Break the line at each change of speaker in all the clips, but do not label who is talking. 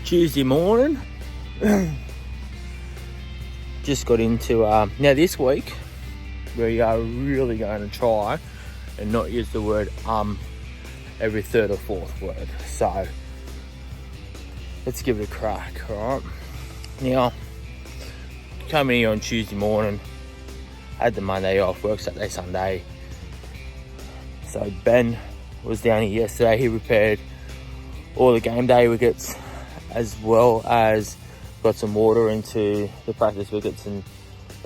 Tuesday morning. Just got into now this week we are really going to try and not use the word every third or fourth word. So let's give it a crack, alright? Now, coming here on Tuesday morning, had the Monday off, work Saturday, Sunday. So Ben was down here yesterday. He repaired all the game day wickets, as well as got some water into the practice wickets and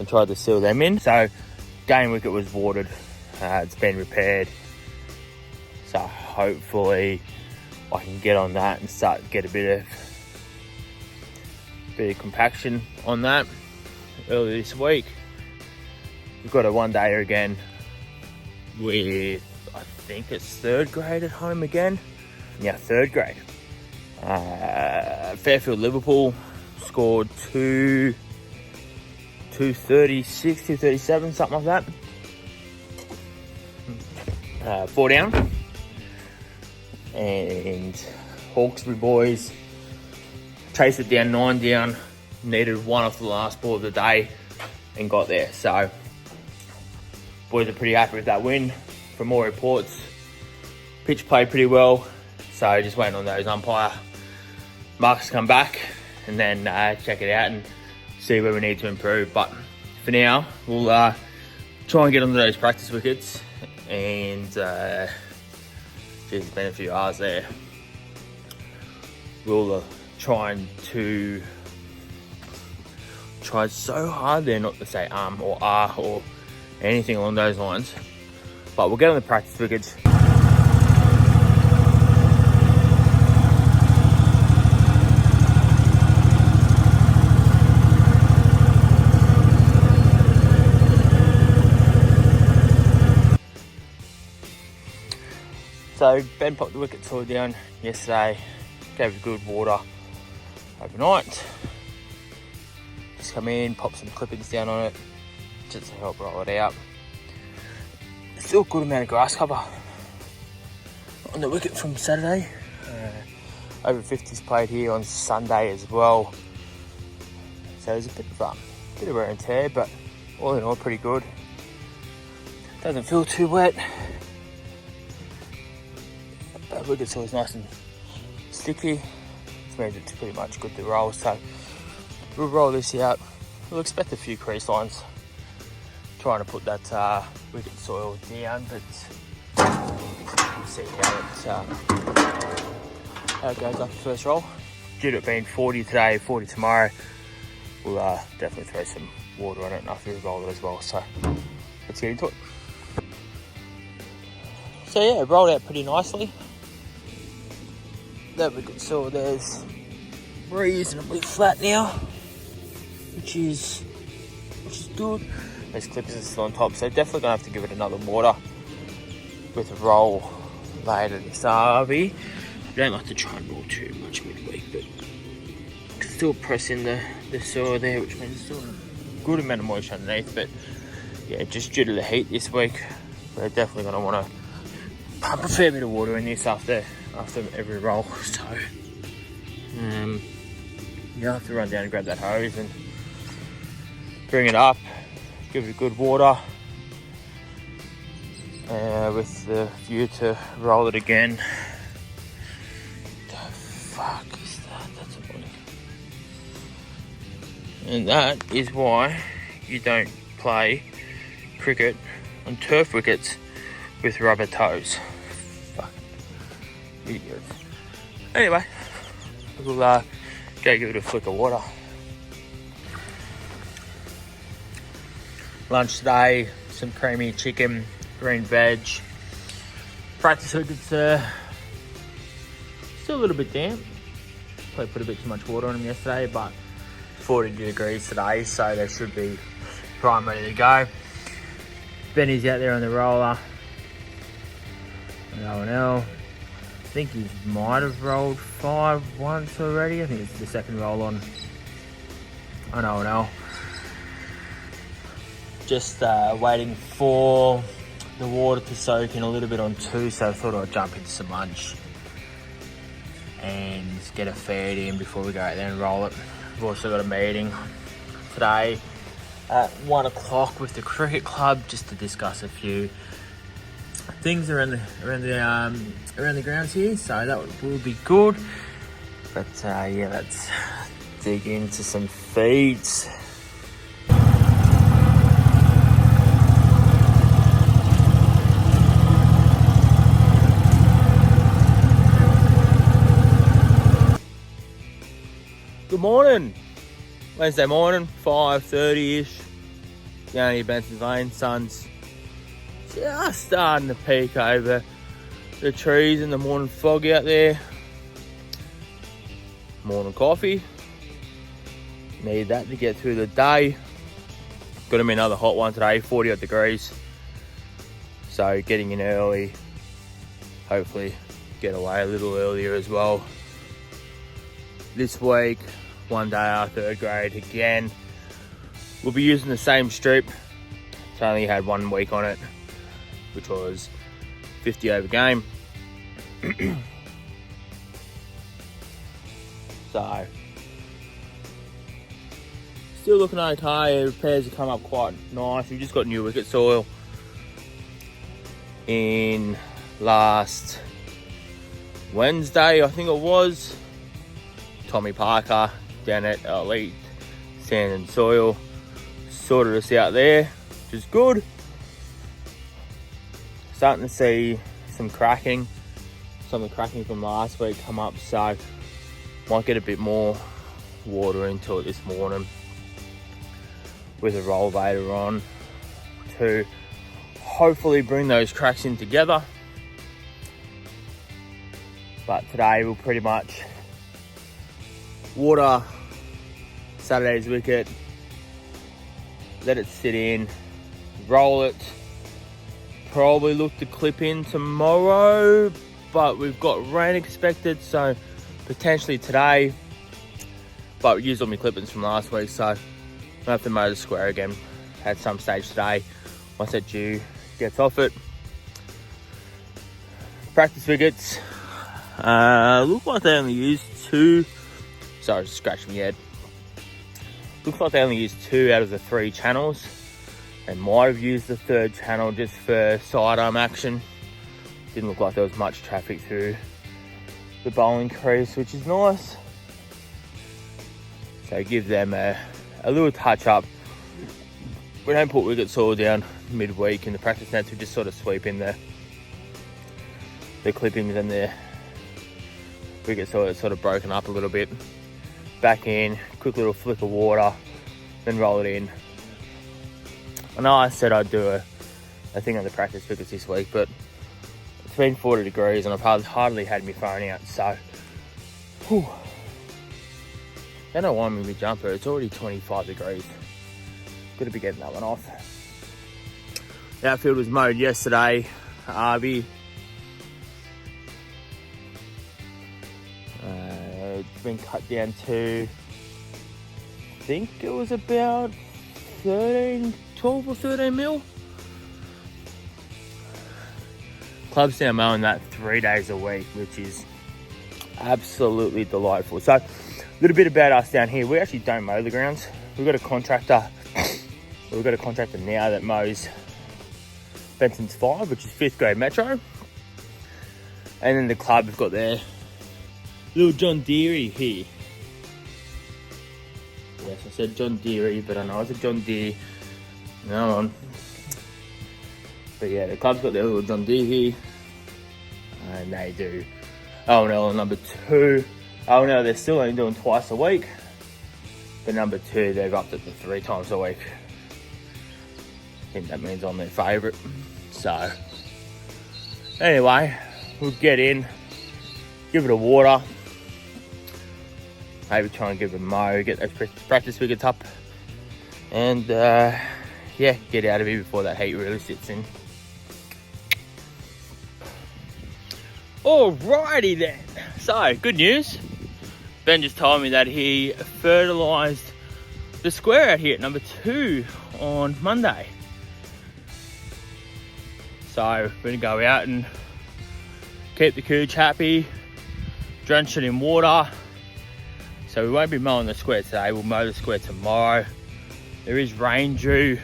tried to seal them in. So game wicket was watered. It's been repaired. So hopefully I can get on that and start to get a bit of compaction on that early this week. We've got a one dayer again with, I think it's third grade at home again. Yeah, third grade. Fairfield Liverpool scored 236, 237, something like that. 4 down. And Hawkesbury boys chased it down, 9 down. Needed one off the last ball of the day and got there. So boys are pretty happy with that win. For more reports, pitch played pretty well. So just waiting on those umpire marks to come back and then check it out and see where we need to improve. But for now, we'll try and get onto those practice wickets. And it's been a few hours there. We'll try so hard there not to say or or anything along those lines. But we'll get on the practice wickets. So Ben popped the wicket saw down yesterday, gave it good water overnight. Just come in, pop some clippings down on it, just to help roll it out. Still a good amount of grass cover on the wicket from Saturday. Over 50s played here on Sunday as well. So there's a bit of wear and tear, but all in all pretty good. Doesn't feel too wet. But wicket's always nice and sticky, which means it's pretty much good to roll. So we'll roll this out. We'll expect a few crease lines, trying to put that wicket soil down, but we'll see how it goes after first roll. Due to it being 40 today, 40 tomorrow, we'll definitely throw some water on it after we roll it as well. So let's get into it. So yeah, it rolled out pretty nicely. That wicket soil there's reasonably flat now, which is good. Those clippers are still on top, so definitely gonna have to give it another water with a roll later this RV. I don't like to try and roll too much midweek, but still pressing the soil there, which means still a good amount of moisture underneath. But yeah, just due to the heat this week, we're definitely gonna want to pump a fair bit of water in this after every roll. So you'll have to run down and grab that hose and bring it up, give it a good water with the view to roll it again. The fuck is that? That's annoying. And that is why you don't play cricket on turf wickets with rubber toes. Fucking idiots. Anyway, we'll go give it a flick of water. Lunch today, some creamy chicken, green veg. Practice wickets still a little bit damp. Probably put a bit too much water on them yesterday, but 40 degrees today, so they should be prime ready to go. Benny's out there on the roller. O&L. I think he might have rolled 5 once already. I think it's the second roll on O&L. Just waiting for the water to soak in a little bit on 2, so I thought I'd jump into some lunch. and get a feed in before we go out there and roll it. We've also got a meeting today at 1 o'clock with the cricket club just to discuss a few things around the grounds here, so that will be good. But yeah, let's dig into some feeds. Good morning. Wednesday morning, 5:30ish. Down here Benson's Lane. Sun's just starting to peek over the trees in the morning fog out there. Morning coffee. Need that to get through the day. Got to be another hot one today, 40 odd degrees. So getting in early. Hopefully get away a little earlier as well. This week, one day our third grade again. We'll be using the same strip. It's only had 1 week on it, which was 50 over game. So, still looking okay. Repairs have come up quite nice. We've just got new wicket soil in last Wednesday, I think it was. Tommy Parker down at Elite Sand and Soil sorted us out there, which is good. Starting to see some cracking. Some of the cracking from last week come up, so might get a bit more water into it this morning with a roll vader on to hopefully bring those cracks in together. But today we'll pretty much water Saturday's wicket, let it sit in, roll it, probably look to clip in tomorrow, but we've got rain expected, so potentially today, but we used all my clippings from last week, so I'll have to mow the square again at some stage today once that dew gets off it. Practice wickets, look like they only used 2. Sorry, just scratching my head. Looks like they only used 2 out of the 3 channels, and might have used the 3rd channel just for sidearm action. Didn't look like there was much traffic through the bowling crease, which is nice. So give them a little touch up. We don't put wicket soil down midweek in the practice nets. We just sort of sweep in the clippings and the wicket soil that's sort of broken up a little bit. Back in, quick little flick of water, then roll it in. I know I said I'd do a thing on the practice wickets this week, but it's been 40 degrees and I've hardly had my phone out, so whew. Don't know why I'm in my jumper, it's already 25 degrees. Gotta be getting that one off. The outfield was mowed yesterday, Arby. It's been cut down to, I think it was about 12 or 13 mil. Club's now mowing that 3 days a week, which is absolutely delightful. So, a little bit about us down here. We actually don't mow the grounds. We've got a contractor. We've got a contractor now that mows Benson's 5, which is 5th grade Metro. And then the club have got their little John Deere here. Yes, I said John Deere, but I know it's a John Deere. No on. But yeah, the club's got their little John Deere here. And they do O&L number 2. Oh no, they're still only doing twice a week. But number 2, they've upped it to 3 times a week. I think that means I'm their favourite. So, anyway, we'll get in, give it a water. Maybe try and give it a mow, get those practice wickets up. And yeah, get out of here before that heat really sits in. Alrighty then. So, good news. Ben just told me that he fertilised the square out here at number 2 on Monday. So, we're going to go out and keep the cooch happy, drench it in water. So we won't be mowing the square today, we'll mow the square tomorrow. There is rain due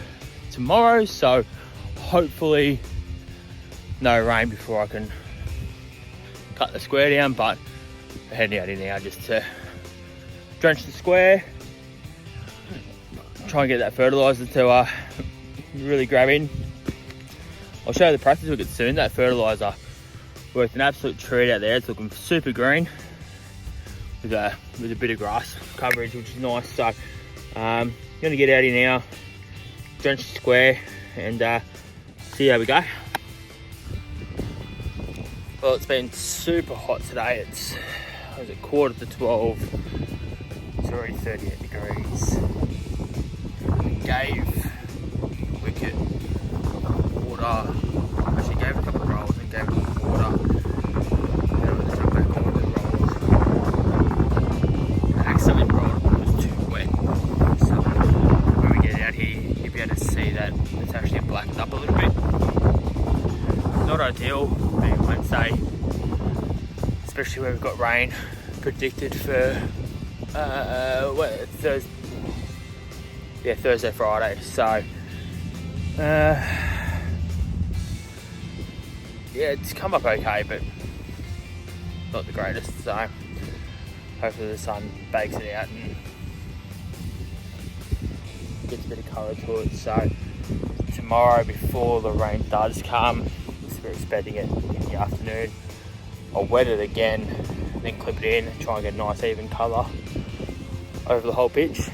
tomorrow, so hopefully no rain before I can cut the square down, but we're heading out here now just to drench the square, try and get that fertiliser to really grab in. I'll show you the process we get soon. That fertiliser worked an absolute treat out there. It's looking super green with a bit of grass coverage, which is nice. So I'm gonna get out here now, drench the square, and see how we go. Well, it's been super hot today. It's 11:45. It's already 38 degrees. Gave Wicket water. Actually gave a couple of rolls and gave them water. Then I was jump back on with the rolls. I accidentally rolled it, it was too wet. So when we get out here, you'll be able to see that it's actually blackened up a little bit. Not ideal being Wednesday, especially where we've got rain predicted for Thursday, Friday. So it's come up okay, but not the greatest. So hopefully the sun bakes it out and gets a bit of colour to it. So tomorrow, before the rain does come, we're expecting it in the afternoon, I'll wet it again, then clip it in and try and get a nice even colour over the whole pitch.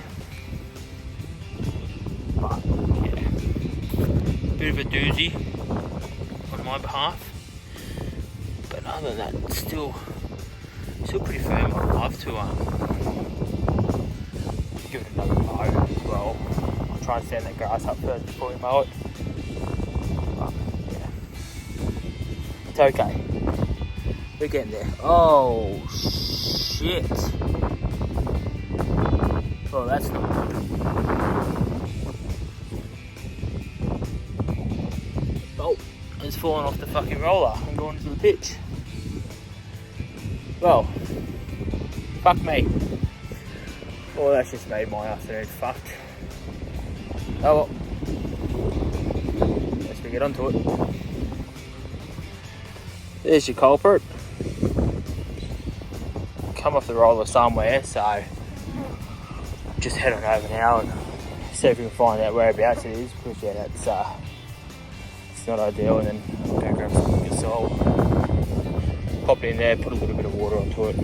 But yeah, bit of a doozy on my behalf, but other than that, it's still pretty firm. I'd love to give it another mow as well. I'll try and stand that grass up first before we mow it. But yeah, it's okay. We're getting there. Oh shit. Oh, that's not good. Oh, it's falling off the fucking roller and going into the pitch. Well, fuck me. Oh, that's just made my afternoon fucked. Oh well. Let's get onto it. There's your culprit. Come off the roller somewhere, so just head on over now and see if we can find out whereabouts it is, because yeah, it's not ideal. And then I'll go grab some gasol, pop it in there, put a little bit of water onto it.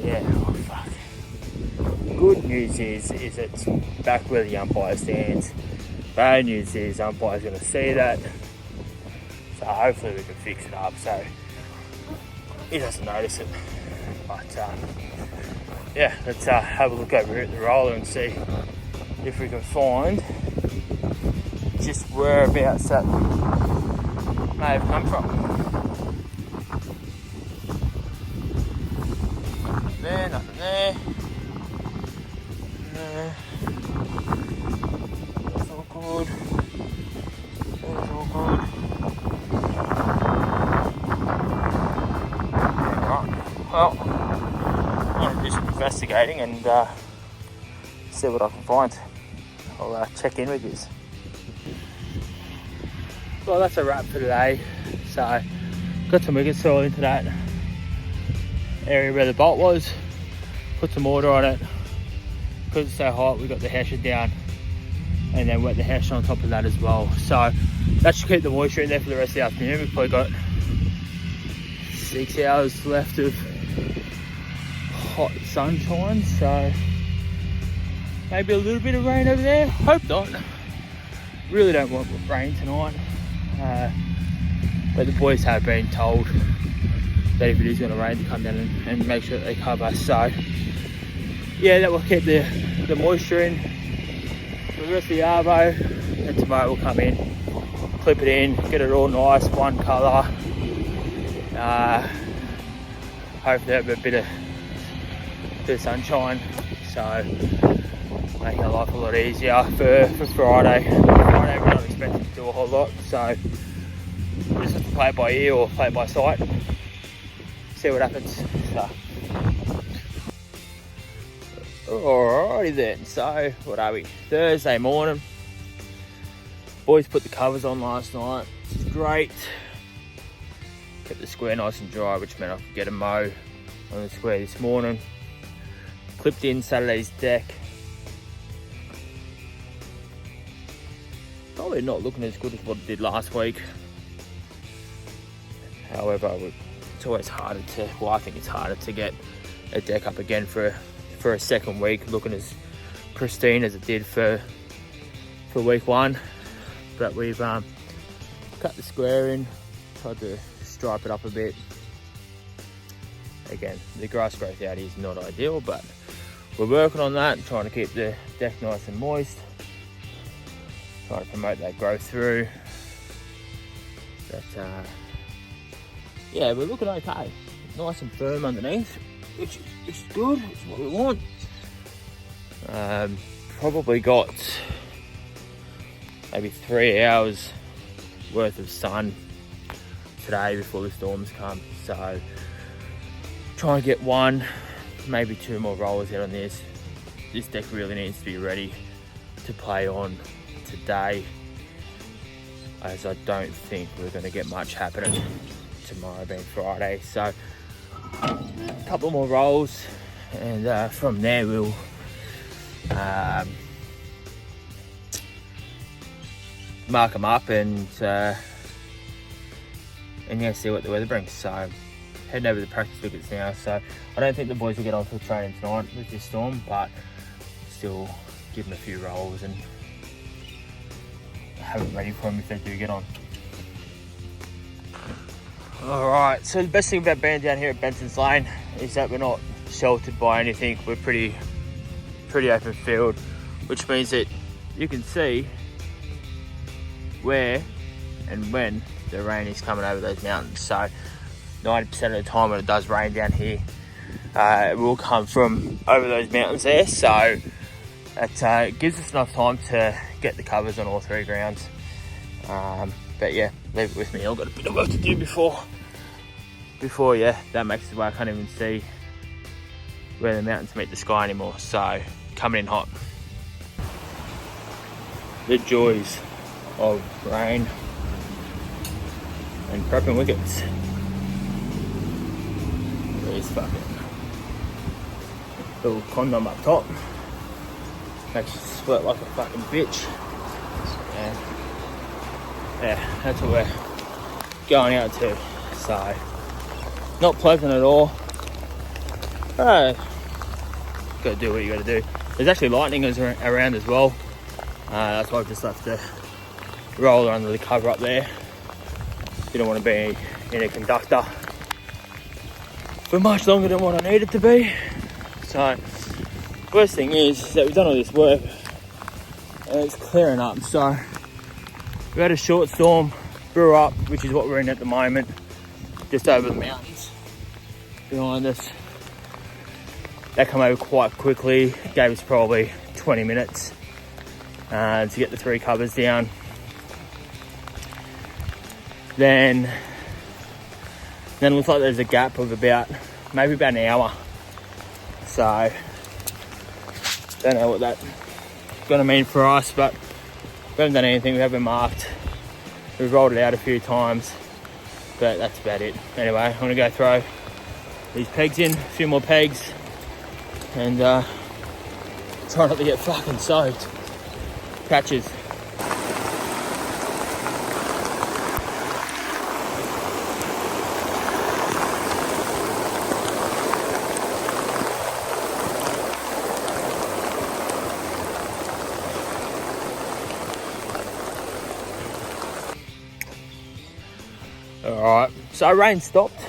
Yeah, oh fuck. Good news is it's back where the umpire stands. Bad news is umpire's going to see that, so hopefully we can fix it up so he doesn't notice it. But yeah, let's have a look over here at the roller and see if we can find just whereabouts that may have come from. There, nothing there. There. That's all good. That's all good. Well, I'm going to do some investigating and see what I can find. I'll check in with you. Well, that's a wrap for today. So, got some wicket soil into that area where the bolt was. Put some water on it. Because it's so hot, we got the hessian down and then wet the hessian on top of that as well. So, that should keep the moisture in there for the rest of the afternoon. We've probably got 6 hours left of hot sunshine, so maybe a little bit of rain over there. Hope not. Really don't want rain tonight, but the boys have been told that if it is going to rain, to come down and make sure that they cover. So yeah, that will keep the moisture in for the rest of the arvo, and tomorrow we'll come in, clip it in, get it all nice, one colour. Hopefully have a bit of sunshine, so making our life a lot easier for Friday. Friday we're not expecting to do a whole lot, so just play it by ear or play it by sight. See what happens. So. Alrighty then, so what are we? Thursday morning. Boys put the covers on last night, which is great. Kept the square nice and dry, which meant I could get a mow on the square this morning. Clipped in Saturday's deck. Probably not looking as good as what it did last week. However, it's always harder to, well, I think it's harder to get a deck up again for a second week, looking as pristine as it did for week one. But we've cut the square in, tried to stripe it up a bit. Again, the grass growth out here is not ideal, but we're working on that, trying to keep the deck nice and moist, trying to promote that growth through. But yeah, we're looking okay, nice and firm underneath, which is good. It's what we want. Probably got maybe 3 hours worth of sun today before the storms come, so try and get one, maybe 2 more rollers out on this. This deck really needs to be ready to play on today, as I don't think we're going to get much happening tomorrow being Friday. So a couple more rolls, and from there we'll mark them up and yeah, see what the weather brings. So heading over the practice wickets now, so I don't think the boys will get on to training tonight with this storm, but still give them a few rolls and have it ready for them if they do get on. Alright, so the best thing about being down here at Benson's Lane is that we're not sheltered by anything. We're pretty open field, which means that you can see where and when the rain is coming over those mountains. So 90% of the time when it does rain down here, it will come from over those mountains there. So it gives us enough time to get the covers on all 3 grounds. But yeah, leave it with me. I've got a bit of work to do before yeah, that makes it where I can't even see where the mountains meet the sky anymore. So coming in hot. The joys of rain and prepping wickets. There's fucking little condom up top. Makes you sweat like a fucking bitch. And yeah, that's what we're going out to. So not pleasant at all. Gotta do what you gotta do. There's actually lightning around as well. That's why I've just left the roller under the cover up there. Didn't want to be in a conductor for much longer than what I need it to be. So worst thing is that we've done all this work and it's clearing up. So we had a short storm brew up, which is what we're in at the moment, just over the mountains behind us. That came over quite quickly, gave us probably 20 minutes to get the 3 covers down. Then it looks like there's a gap of maybe about an hour. So don't know what that's gonna mean for us, but we haven't done anything. We haven't marked. We've rolled it out a few times, but that's about it. Anyway, I'm gonna go throw these pegs in, a few more pegs, and try not to get fucking soaked. Catches. Alright, so rain stopped.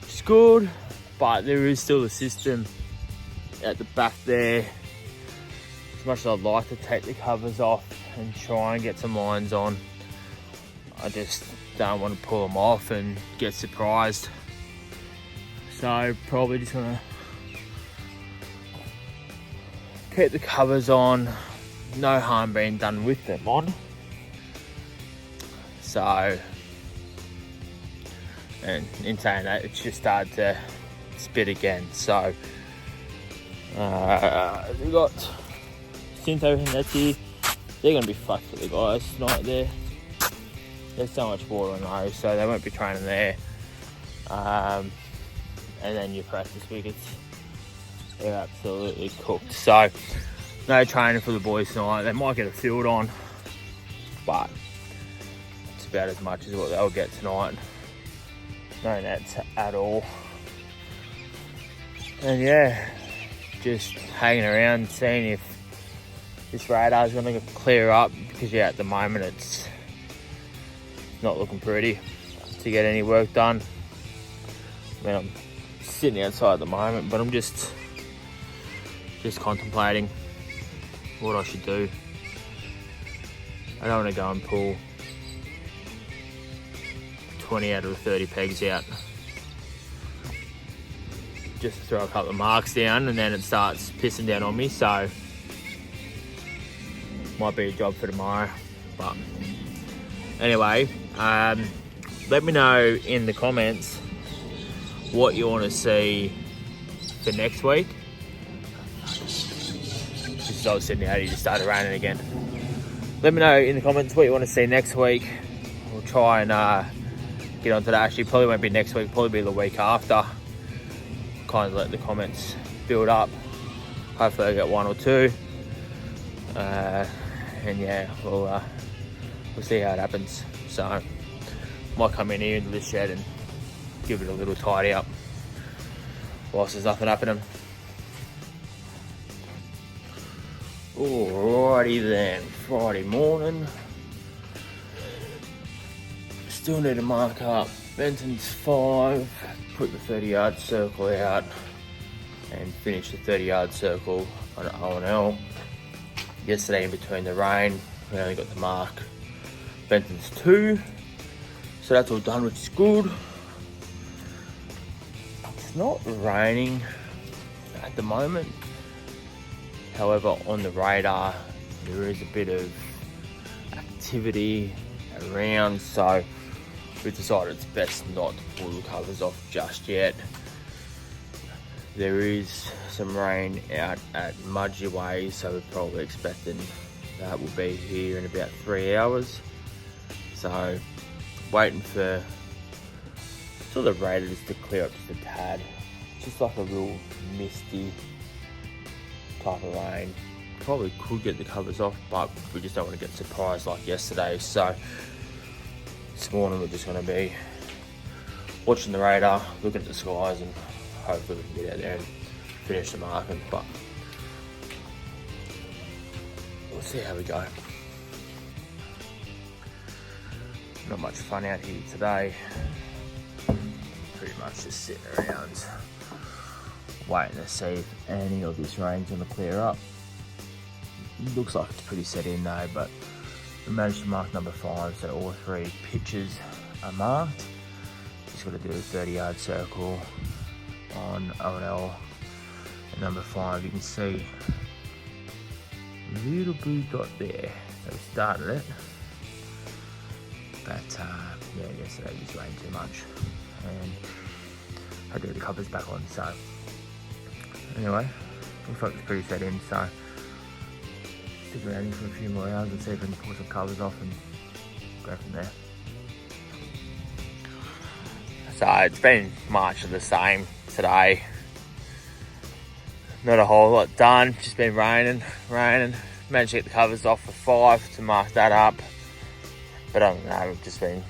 It's good, but there is still a system at the back there. As much as I'd like to take the covers off and try and get some lines on, I just don't want to pull them off and get surprised. So probably just gonna keep the covers on, no harm being done with them on. So, and in saying that, it's just started to spit again. So, we've got since everything that's here, they're going to be fucked for the guys tonight. There's so much water on those, so they won't be training there. And then your practice wickets, they're absolutely cooked. So, no training for the boys tonight. They might get a field on, but it's about as much as what they'll get tonight. No nets at all. And yeah, just hanging around, seeing if this radar's going to clear up, because yeah, at the moment it's not looking pretty to get any work done. I mean, I'm sitting outside at the moment, but I'm just contemplating what I should do. I don't want to go and pull 20 out of the 30 pegs out just to throw a couple of marks down, and then it starts pissing down on me. So might be a job for tomorrow. But anyway, let me know in the comments what you want to see for next week. Just as I was sitting out, it just started raining again. Let me know in the comments what you want to see next week. We'll try and get onto that. Actually, probably won't be next week, probably be the week after. Kind of let the comments build up. Hopefully I get one or two. And yeah, we'll see how it happens. So, might come in here into the shed and give it a little tidy up whilst there's nothing happening. Alrighty then, Friday morning. Still need to mark up Benton's 5, put the 30-yard circle out, and finish the 30-yard circle on O&L. Yesterday, in between the rain, we only got to mark Benton's 2, so that's all done, which is good. It's not raining at the moment. However, on the radar, there is a bit of activity around, so we decided it's best not to pull the covers off just yet. There is some rain out at Mudgee Way, so we're probably expecting that will be here in about 3 hours. So, waiting for sort of the radars to clear up just a tad. Just like a real misty type of rain. Probably could get the covers off, but we just don't want to get surprised like yesterday. So, this morning we're just going to be watching the radar, looking at the skies, and hopefully we can get out there and finish the marking. But we'll see how we go. Not much fun out here today. Pretty much just sitting around waiting to see if any of this rain's going to clear up. Looks like it's pretty set in though, but we managed to mark number 5, so all 3 pitches are marked. Just got to do a 30-yard circle on O&L and number 5. You can see a little blue dot there. So we started it, but yeah, yesterday just rained too much and had to get the covers back on. So anyway, looks like it's pretty set in. So stick around here for a few more hours and see if we can pull some covers off and go from there. So it's been much of the same today. Not a whole lot done, just been raining. Managed to get the covers off for 5 to mark that up. But other than that, we've just been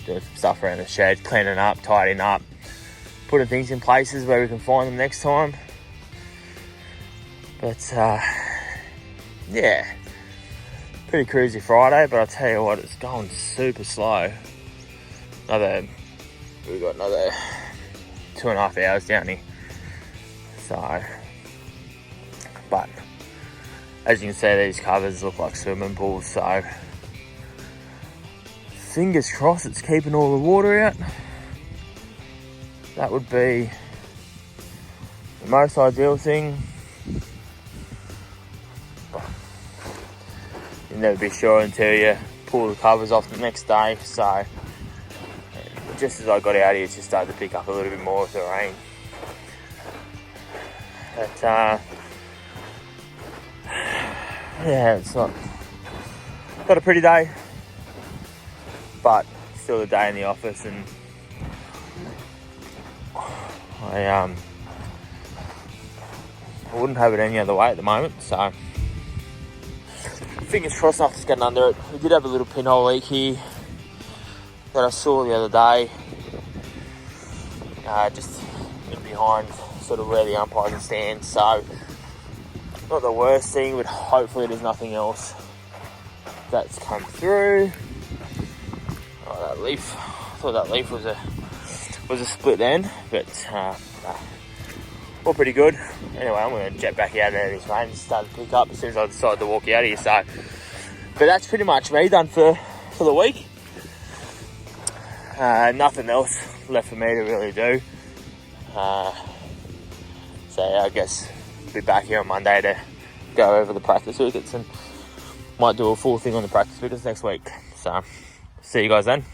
doing some stuff around the shed, cleaning up, tidying up, putting things in places where we can find them next time. But yeah, pretty cruisy Friday, but I'll tell you what, it's going super slow. We've got another 2.5 hours down here. So, but as you can see, these covers look like swimming pools, so fingers crossed it's keeping all the water out. That would be the most ideal thing. You'll never be sure until you pull the covers off the next day. So just as I got out here, it just started to pick up a little bit more with the rain. But yeah, it's not got a pretty day, but still a day in the office, and I wouldn't have it any other way at the moment. So fingers crossed nothing's getting under it. We did have a little pinhole leak here that I saw the other day, just in behind sort of where the umpire can stand. So not the worst thing, but hopefully there's nothing else that's come through. Oh, that leaf! I thought that leaf was a split end, but all pretty good. Anyway, I'm going to jet back out there. This rain started to pick up as soon as I decided to walk out here. So, but that's pretty much me done for the week. Nothing else left for me to really do. So yeah, I guess I'll be back here on Monday to go over the practice wickets, and might do a full thing on the practice wickets next week. So see you guys then.